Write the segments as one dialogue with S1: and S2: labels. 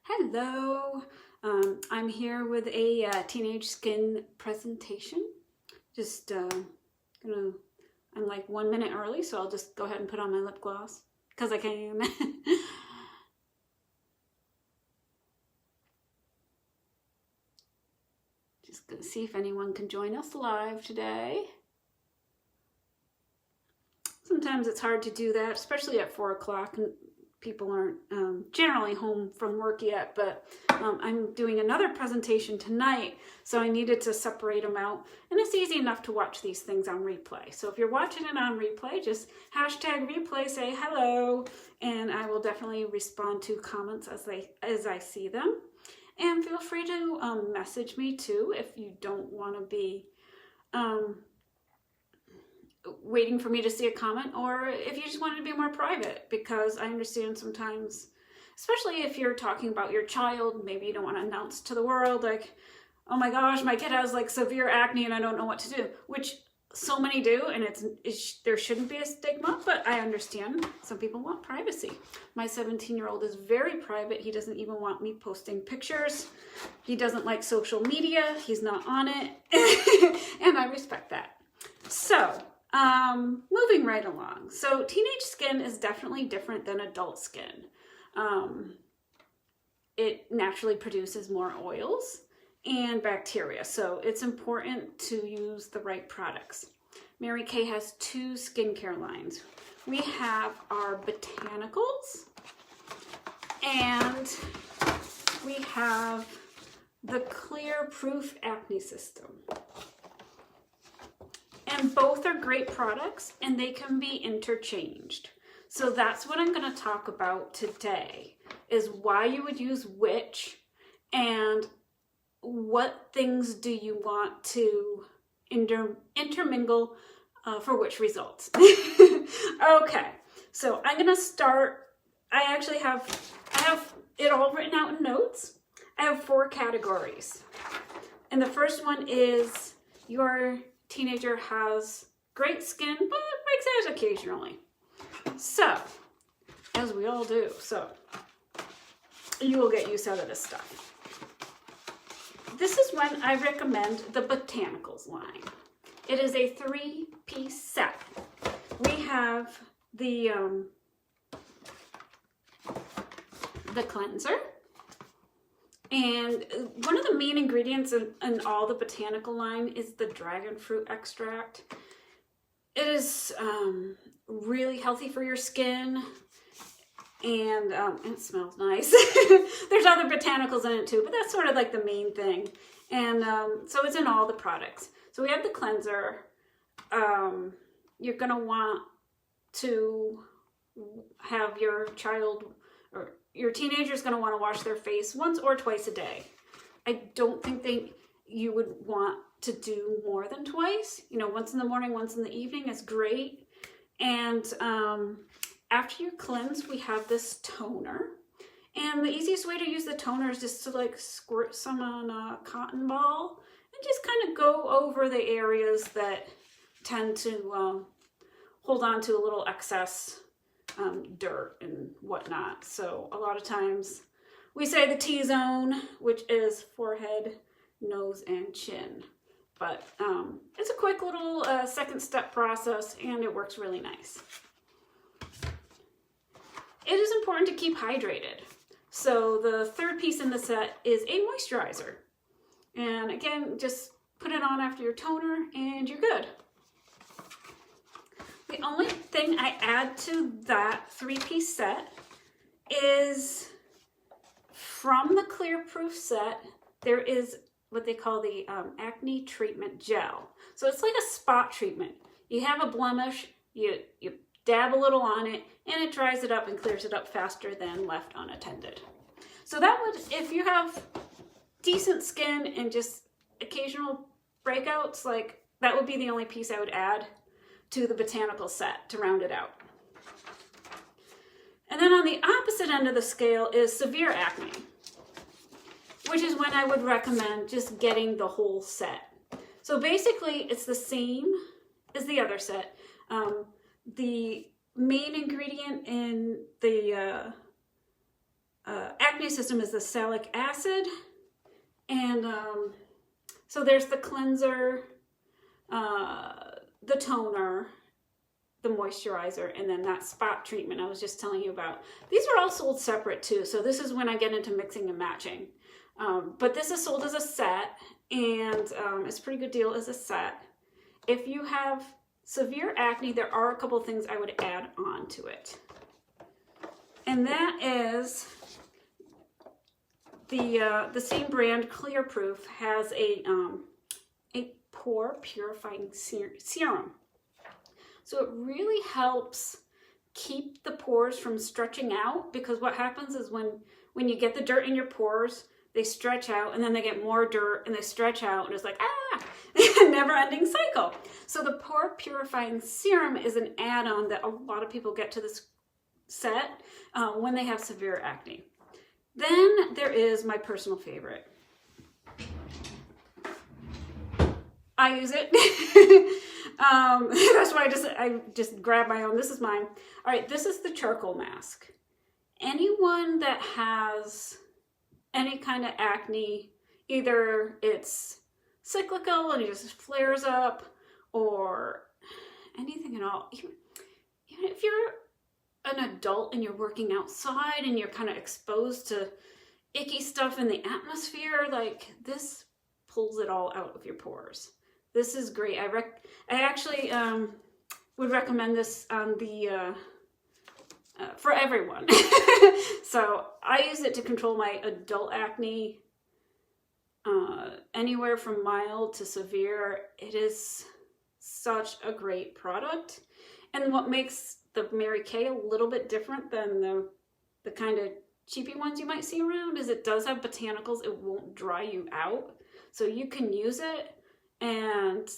S1: Hello, I'm here with a teenage skin presentation. I'm like 1 minute early, so I'll just go ahead and put on my lip gloss because I can. Just gonna see if anyone can join us live today. Sometimes it's hard to do that, especially at 4 o'clock, and people aren't generally home from work yet, but I'm doing another presentation tonight, so I needed to separate them out, and it's easy enough to watch these things on replay. So if you're watching it on replay, just hashtag replay, say hello, and I will definitely respond to comments as I see them. And feel free to message me too if you don't want to be waiting for me to see a comment, or if you just wanted to be more private, because I understand sometimes, especially if you're talking about your child, maybe you don't want to announce to the world like, oh my gosh, my kid has like severe acne and I don't know what to do, which so many do, and there shouldn't be a stigma, but I understand some people want privacy. My 17-year-old is very private. He doesn't even want me posting pictures. He doesn't like social media. He's not on it, and I respect that. So moving right along. So teenage skin is definitely different than adult skin. It naturally produces more oils and bacteria, so it's important to use the right products. Mary Kay has 2 skincare lines. We have our Botanicals, and we have the Clear Proof Acne System. And both are great products, and they can be interchanged. So that's what I'm going to talk about today, is why you would use which, and what things do you want to intermingle for which results. Okay, so I'm going to start. I have it all written out in notes. I have 4 categories. And the first one is your teenager has great skin, but breaks out occasionally. So, as we all do, so you will get used out of this stuff. This is when I recommend the Botanicals line. It is a 3-piece set. We have the cleanser. And one of the main ingredients in all the botanical line is the dragon fruit extract. It is really healthy for your skin, and it smells nice. There's other botanicals in it too, but that's sort of like the main thing. And so it's in all the products. So we have the cleanser. You're going to want to have your child, or your teenager is going to want to wash their face once or twice a day. I don't think you would want to do more than twice. You know, once in the morning, once in the evening is great. And after you cleanse, we have this toner. And the easiest way to use the toner is just to like squirt some on a cotton ball and just kind of go over the areas that tend to hold on to a little excess dirt and whatnot. So a lot of times we say the T-zone, which is forehead, nose, and chin. But it's a quick little second step process, and it works really nice. It is important to keep hydrated. So the 3rd piece in the set is a moisturizer. And again, just put it on after your toner and you're good. The only thing I add to that 3-piece set is, from the Clear Proof set, there is what they call the Acne Treatment Gel. So it's like a spot treatment. You have a blemish, you dab a little on it, and it dries it up and clears it up faster than left unattended. So that would, if you have decent skin and just occasional breakouts, like that would be the only piece I would add to the botanical set to round it out. And then on the opposite end of the scale is severe acne, which is when I would recommend just getting the whole set. So basically it's the same as the other set. The main ingredient in the acne system is the salicylic acid. And so there's the cleanser, the toner, the moisturizer, and then that spot treatment I was just telling you about. These are all sold separate too, so this is when I get into mixing and matching. But this is sold as a set, and it's a pretty good deal as a set. If you have severe acne, there are a couple things I would add on to it. And that is the same brand, Clear Proof, has a pore purifying serum. So it really helps keep the pores from stretching out, because what happens is when you get the dirt in your pores, they stretch out and then they get more dirt and they stretch out and it's like, never-ending cycle. So the pore purifying serum is an add-on that a lot of people get to this set when they have severe acne. Then there is my personal favorite. I use it. That's why I just grabbed my own. This is mine. All right, this is the charcoal mask. Anyone that has any kind of acne, either it's cyclical and it just flares up, or anything at all, even if you're an adult and you're working outside and you're kind of exposed to icky stuff in the atmosphere, like this pulls it all out of your pores. This is great. I actually would recommend this on for everyone. So I use it to control my adult acne, anywhere from mild to severe. It is such a great product. And what makes the Mary Kay a little bit different than the kind of cheapy ones you might see around is it does have botanicals. It won't dry you out. So you can use it and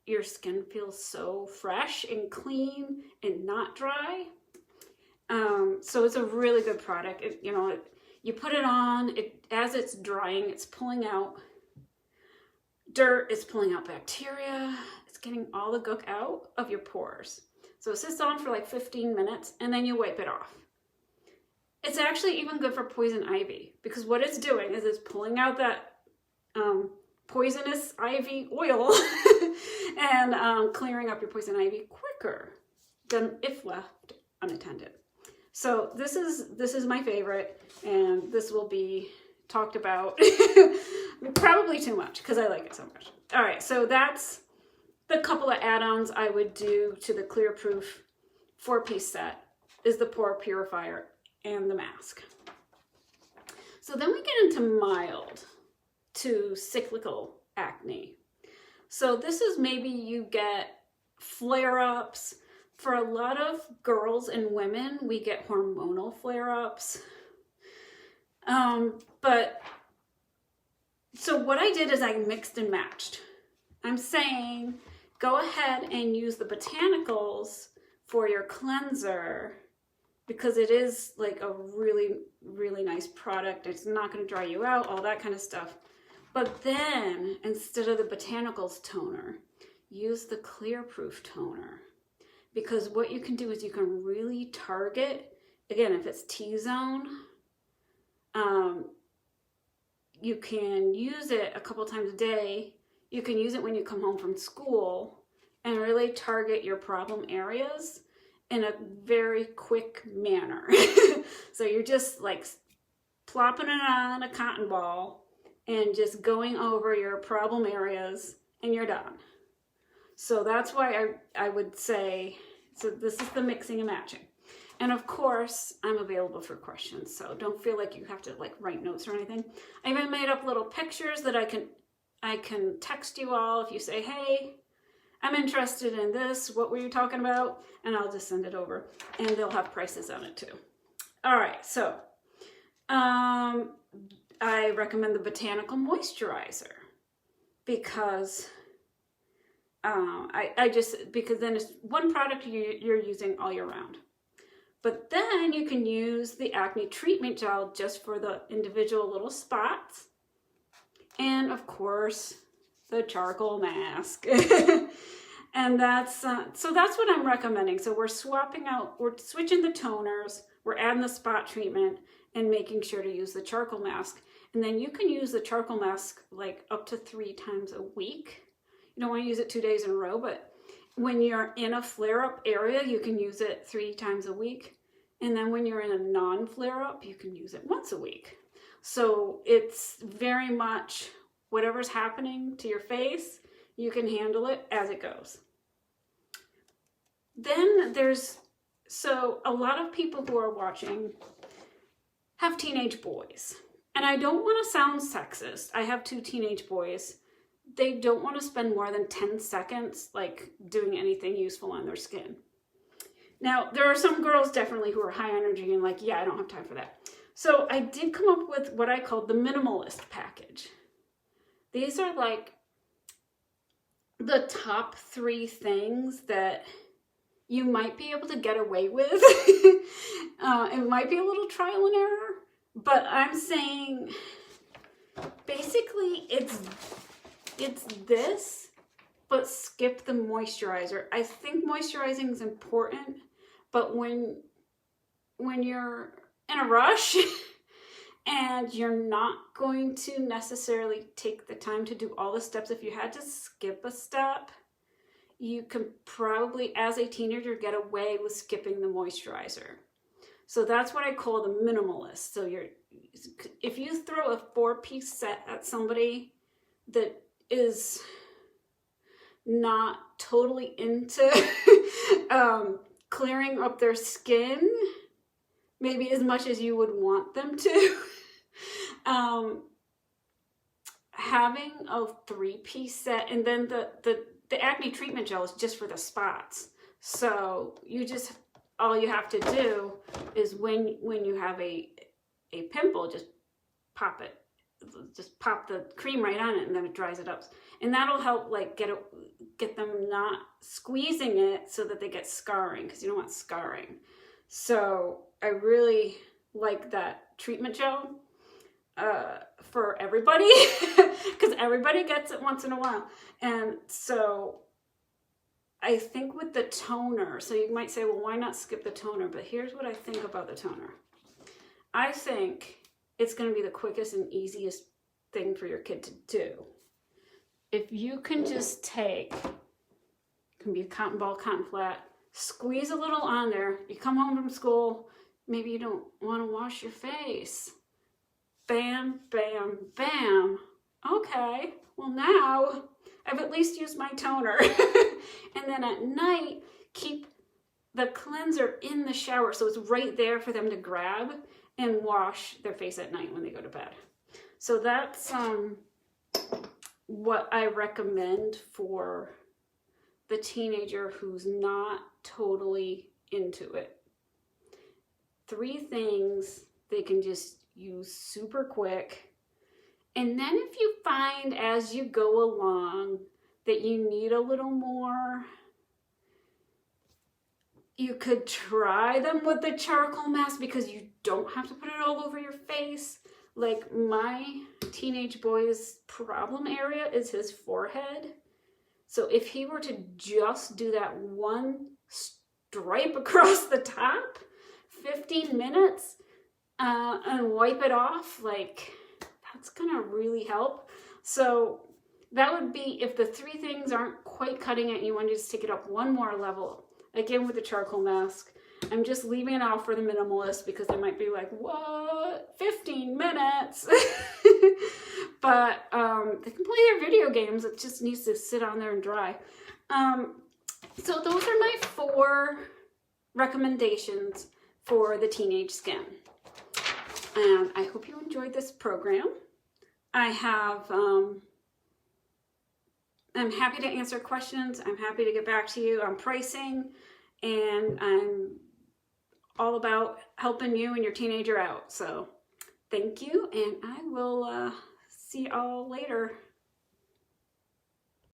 S1: your skin feels so fresh and clean and not dry. So it's a really good product. You put it on, as it's drying, it's pulling out dirt, it's pulling out bacteria, it's getting all the gook out of your pores. So it sits on for like 15 minutes and then you wipe it off. It's actually even good for poison ivy, because what it's doing is it's pulling out that poisonous ivy oil and clearing up your poison ivy quicker than if left unattended. So this is my favorite, and this will be talked about probably too much because I like it so much. All right, so that's the couple of add-ons I would do to the Clear Proof 4-piece set, is the pore purifier and the mask. So then we get into mild to cyclical acne. So this is maybe you get flare-ups. For a lot of girls and women, we get hormonal flare-ups. So what I did is I mixed and matched. I'm saying go ahead and use the botanicals for your cleanser, because it is like a really, really nice product. It's not going to dry you out, all that kind of stuff. But then instead of the botanicals toner, use the Clear Proof toner. Because what you can do is you can really target, again, if it's T-zone, you can use it a couple times a day. You can use it when you come home from school and really target your problem areas in a very quick manner. So you're just like plopping it on a cotton ball and just going over your problem areas and you're done. So that's why I would say, so this is the mixing and matching. And of course, I'm available for questions, so don't feel like you have to like write notes or anything. I even made up little pictures that I can text you all if you say, hey, I'm interested in this, what were you talking about? And I'll just send it over, and they'll have prices on it too. All right, so I recommend the Botanical Moisturizer because because then it's one product you're using all year round. But then you can use the Acne Treatment Gel just for the individual little spots. And of course, the charcoal mask. And that's, so that's what I'm recommending. So we're switching the toners, we're adding the spot treatment, and making sure to use the charcoal mask. And then you can use the charcoal mask like up to 3 times a week. You don't want to use it 2 days in a row, but when you're in a flare-up area, you can use it 3 times a week. And then when you're in a non-flare-up, you can use it once a week. So it's very much whatever's happening to your face, you can handle it as it goes. Then so a lot of people who are watching have teenage boys. And I don't want to sound sexist. I have 2 teenage boys. They don't want to spend more than 10 seconds like doing anything useful on their skin. Now, there are some girls definitely who are high energy and like, yeah, I don't have time for that. So I did come up with what I called the minimalist package. These are like the top 3 things that you might be able to get away with. It might be a little trial and error, but I'm saying basically it's this, but skip the moisturizer. I think moisturizing is important, but when you're in a rush and you're not going to necessarily take the time to do all the steps, if you had to skip a step, you can probably, as a teenager, get away with skipping the moisturizer. So that's what I call the minimalist. So if you throw a 4-piece set at somebody that is not totally into clearing up their skin, maybe as much as you would want them to, having a 3-piece set, and then the Acne Treatment Gel is just for the spots. So all you have to do is when you have a pimple, just pop it. Just pop the cream right on it, and then it dries it up. And that'll help like get them not squeezing it so that they get scarring, because you don't want scarring. So I really like that treatment gel for everybody, because everybody gets it once in a while. And so I think with the toner, so you might say, well, why not skip the toner? But here's what I think about the toner. I think it's going to be the quickest and easiest thing for your kid to do. If you can just take, it can be a cotton ball, cotton flat, squeeze a little on there. You come home from school, maybe you don't want to wash your face. Bam, bam, bam. Okay, well now I've at least used my toner. And then at night, keep the cleanser in the shower so it's right there for them to grab and wash their face at night when they go to bed. So that's what I recommend for the teenager who's not totally into it. 3 things they can just use super quick. And then if you find as you go along that you need a little more, you could try them with the charcoal mask, because you don't have to put it all over your face. Like my teenage boy's problem area is his forehead. So if he were to just do that one stripe across the top, 15 minutes, and wipe it off, like that's gonna really help. So that would be, if the 3 things aren't quite cutting it and you want to just take it up one more level, again with the charcoal mask. I'm just leaving it out for the minimalist because they might be like, what? 15 minutes? But they can play their video games. It just needs to sit on there and dry. So those are my 4 recommendations for the teenage skin. And I hope you enjoyed this program. I'm happy to answer questions. I'm happy to get back to you on pricing, and I'm all about helping you and your teenager out. So thank you, and I will see y'all later.